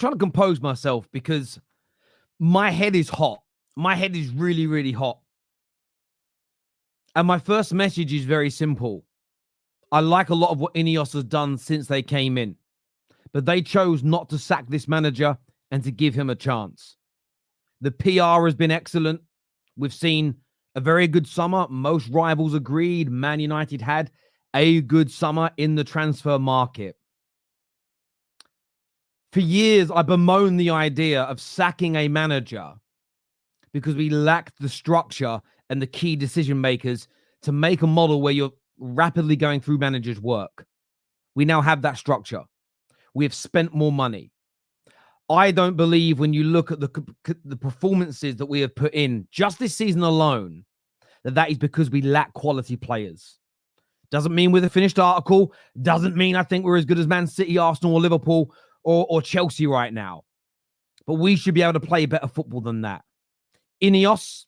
trying to compose myself because my head is hot. My head is really, really hot. And my first message is very simple. I like a lot of what Ineos has done since they came in, but they chose not to sack this manager and to give him a chance. The PR has been excellent. We've seen a very good summer. Most rivals agreed Man United had a good summer in the transfer market. For years, I bemoaned the idea of sacking a manager because we lacked the structure and the key decision makers to make a model where you're rapidly going through managers' work. We now have that structure. We have spent more money. I don't believe when you look at the performances that we have put in just this season alone, that is because we lack quality players. Doesn't mean we're the finished article. Doesn't mean I think we're as good as Man City, Arsenal, or Liverpool, or Chelsea right now. But we should be able to play better football than that. Ineos,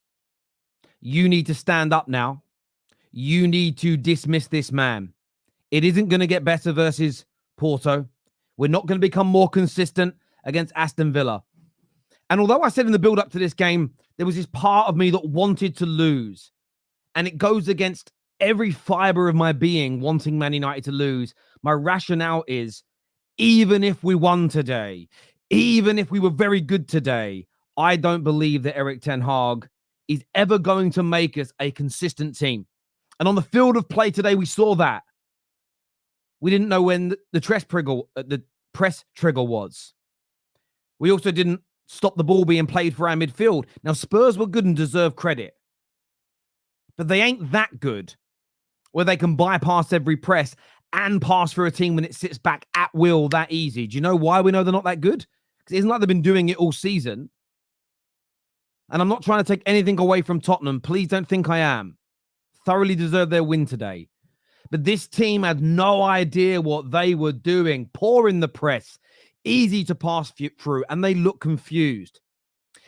you need to stand up now. You need to dismiss this man. It isn't going to get better versus Porto. We're not going to become more consistent against Aston Villa. And although I said in the build-up to this game, there was this part of me that wanted to lose. And it goes against every fiber of my being wanting Man United to lose. My rationale is, even if we won today, even if we were very good today, I don't believe that Erik ten Hag is ever going to make us a consistent team. And on the field of play today, we saw that. We didn't know when the press trigger was. We also didn't stop the ball being played for our midfield. Now, Spurs were good and deserve credit, but they ain't that good where they can bypass every press and pass for a team when it sits back at will that easy. Do you know why we know they're not that good? Because it isn't like they've been doing it all season. And I'm not trying to take anything away from Tottenham. Please don't think I am. Thoroughly deserve their win today. But this team had no idea what they were doing. Poor in the press. Easy to pass through. And they look confused.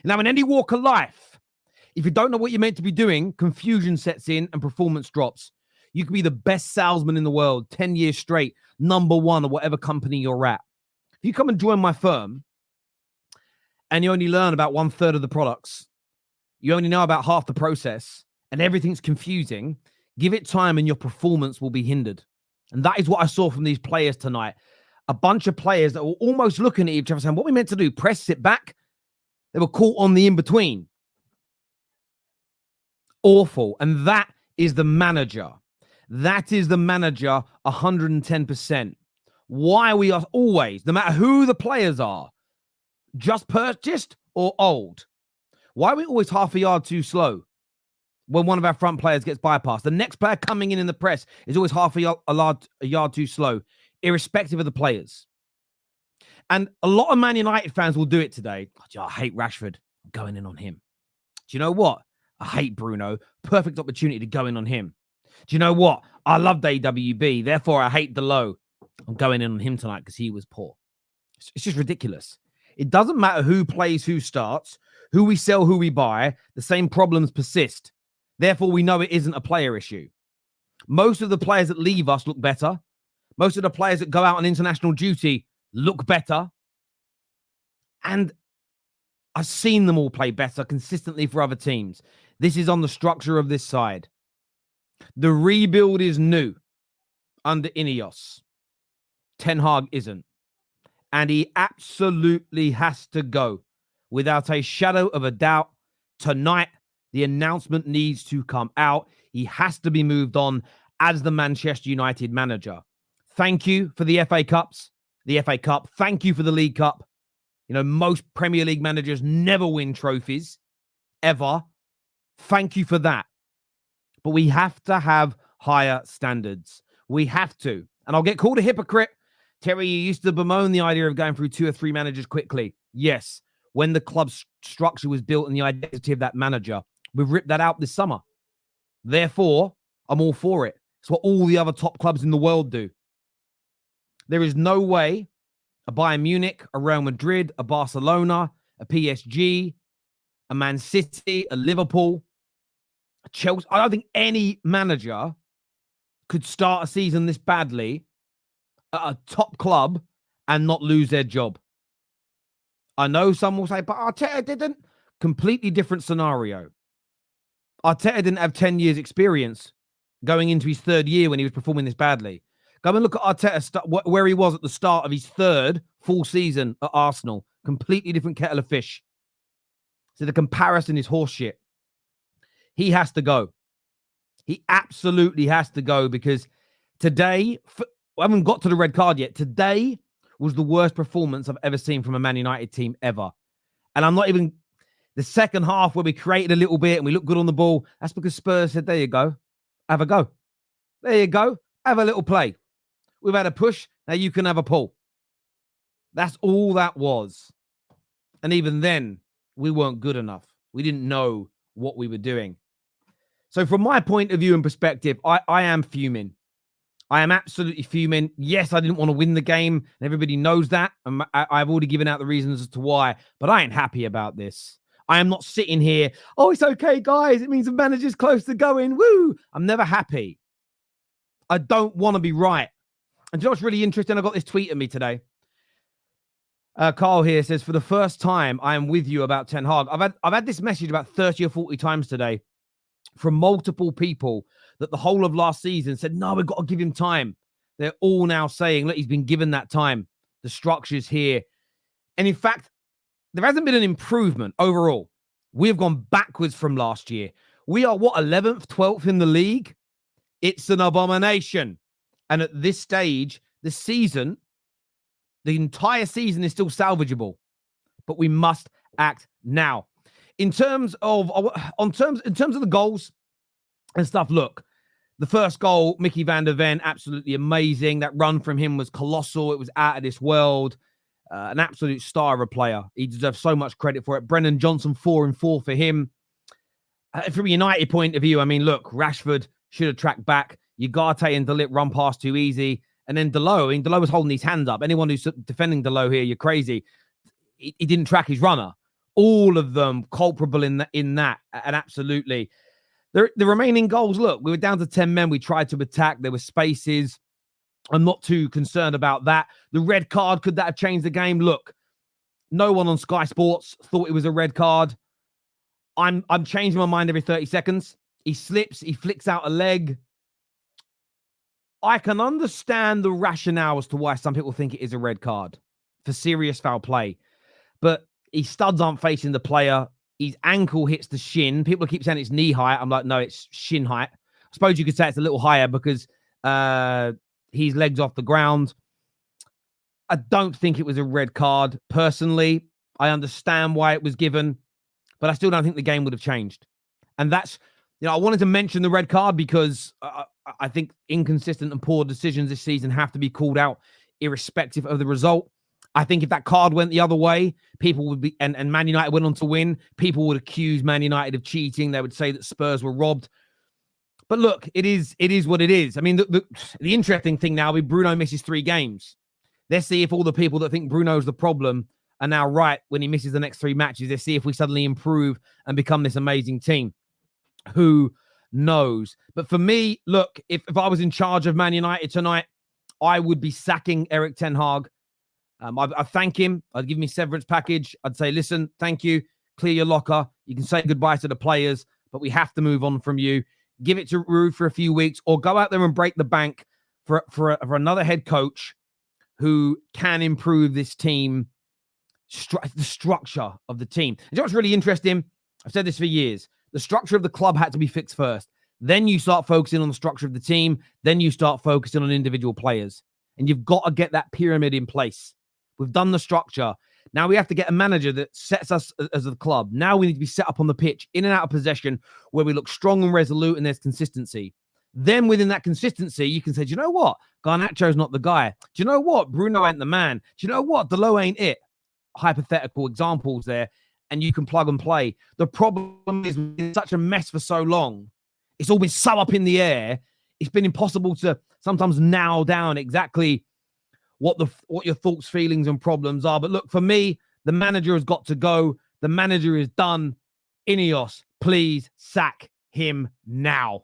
Now, in any walk of life, if you don't know what you're meant to be doing, confusion sets in and performance drops. You could be the best salesman in the world, 10 years straight, number one, or whatever company you're at. If you come and join my firm and you only learn about 1/3 of the products, you only know about half the process, and everything's confusing, give it time and your performance will be hindered. And that is what I saw from these players tonight. A bunch of players that were almost looking at each other saying, what are we meant to do? Press, sit back? They were caught on the in-between. Awful. And that is the manager. That is the manager 110%. Why we are always, no matter who the players are, just purchased or old. Why are we always half a yard too slow when one of our front players gets bypassed? The next player coming in the press is always half a yard too slow, irrespective of the players. And a lot of Man United fans will do it today. Oh, I hate Rashford. I'm going in on him. Do you know what? I hate Bruno. Perfect opportunity to go in on him. Do you know what? I loved AWB. Therefore, I hate Delo. I'm going in on him tonight because he was poor. It's just ridiculous. It doesn't matter who plays, who starts, who we sell, who we buy. The same problems persist. Therefore, we know it isn't a player issue. Most of the players that leave us look better. Most of the players that go out on international duty look better. And I've seen them all play better consistently for other teams. This is on the structure of this side. The rebuild is new under Ineos. Ten Hag isn't. And he absolutely has to go. Without a shadow of a doubt, tonight, the announcement needs to come out. He has to be moved on as the Manchester United manager. Thank you for the FA Cups, the FA Cup. Thank you for the League Cup. You know, most Premier League managers never win trophies, ever. Thank you for that. But we have to have higher standards. We have to. And I'll get called a hypocrite. Terry, you used to bemoan the idea of going through 2 or 3 managers quickly. Yes, when the club's structure was built and the identity of that manager. We've ripped that out this summer. Therefore, I'm all for it. It's what all the other top clubs in the world do. There is no way a Bayern Munich, a Real Madrid, a Barcelona, a PSG, a Man City, a Liverpool, a Chelsea. I don't think any manager could start a season this badly at a top club and not lose their job. I know some will say, but Arteta didn't. Completely different scenario. Arteta didn't have 10 years experience going into his third year when he was performing this badly. Go and look at Arteta, where he was at the start of his third full season at Arsenal. Completely different kettle of fish. So the comparison is horseshit. He has to go. He absolutely has to go because today, I haven't got to the red card yet. Today was the worst performance I've ever seen from a Man United team ever. And I'm not even... The second half where we created a little bit and we looked good on the ball, that's because Spurs said, there you go. Have a go. There you go. Have a little play. We've had a push. Now you can have a pull. That's all that was. And even then, we weren't good enough. We didn't know what we were doing. So from my point of view and perspective, I am fuming. I am absolutely fuming. Yes, I didn't want to win the game. And everybody knows that. And I've already given out the reasons as to why. But I ain't happy about this. I am not sitting here, oh, it's okay, guys. It means the manager's close to going. Woo! I'm never happy. I don't want to be right. And you know what's really interesting? I got this tweet at me today. Carl here says, for the first time, I am with you about Ten Hag. I've had this message about 30 or 40 times today from multiple people that the whole of last season said, no, we've got to give him time. They're all now saying, look, he's been given that time. The structure's here. And in fact, there hasn't been an improvement overall. We have gone backwards from last year. We are, 11th, 12th in the league? It's an abomination. And at this stage, the entire season is still salvageable. But we must act now. In terms of the goals and stuff, look, the first goal, Mickey van der Ven, absolutely amazing. That run from him was colossal. It was out of this world. An absolute star of a player. He deserves so much credit for it. Brennan Johnson, 4 and 4 for him. From a United point of view, I mean, look, Rashford should have tracked back. Ugarte and De Ligt run past too easy. And then Delo, Delo was holding his hands up. Anyone who's defending Delo here, you're crazy. He didn't track his runner. All of them culpable in that. And absolutely. The remaining goals, look, we were down to 10 men. We tried to attack. There were spaces. I'm not too concerned about that. The red card, could that have changed the game? Look, no one on Sky Sports thought it was a red card. I'm changing my mind every 30 seconds. He slips, he flicks out a leg. I can understand the rationale as to why some people think it is a red card for serious foul play. But his studs aren't facing the player. His ankle hits the shin. People keep saying it's knee height. I'm like, no, it's shin height. I suppose you could say it's a little higher because his legs off the ground. I don't think it was a red card. Personally, I understand why it was given, but I still don't think the game would have changed. And that's, I wanted to mention the red card because I think inconsistent and poor decisions this season have to be called out irrespective of the result. I think if that card went the other way, people would be, and Man United went on to win, people would accuse Man United of cheating. They would say that Spurs were robbed. But look, it is what it is. I mean, the interesting thing now is Bruno misses 3 games. Let's see if all the people that think Bruno's the problem are now right when he misses the next 3 matches. Let's see if we suddenly improve and become this amazing team. Who knows? But for me, look, if I was in charge of Man United tonight, I would be sacking Erik ten Hag. I'd thank him. I'd give him his severance package. I'd say, listen, thank you. Clear your locker. You can say goodbye to the players, but we have to move on from you. Give it to Ruud for a few weeks, or go out there and break the bank for another head coach who can improve this team, the structure of the team. You know what's really interesting? I've said this for years. The structure of the club had to be fixed first. Then you start focusing on the structure of the team. Then you start focusing on individual players. And you've got to get that pyramid in place. We've done the structure. Now we have to get a manager that sets us as a club. Now we need to be set up on the pitch, in and out of possession, where we look strong and resolute and there's consistency. Then within that consistency, you can say, do you know what? Garnacho's not the guy. Do you know what? Bruno ain't the man. Do you know what? Delo ain't it. Hypothetical examples there. And you can plug and play. The problem is we've been such a mess for so long. It's all been so up in the air. It's been impossible to sometimes nail down exactly what your thoughts, feelings, and problems are. But look, for me, the manager has got to go. The manager is done. Ineos, please sack him now.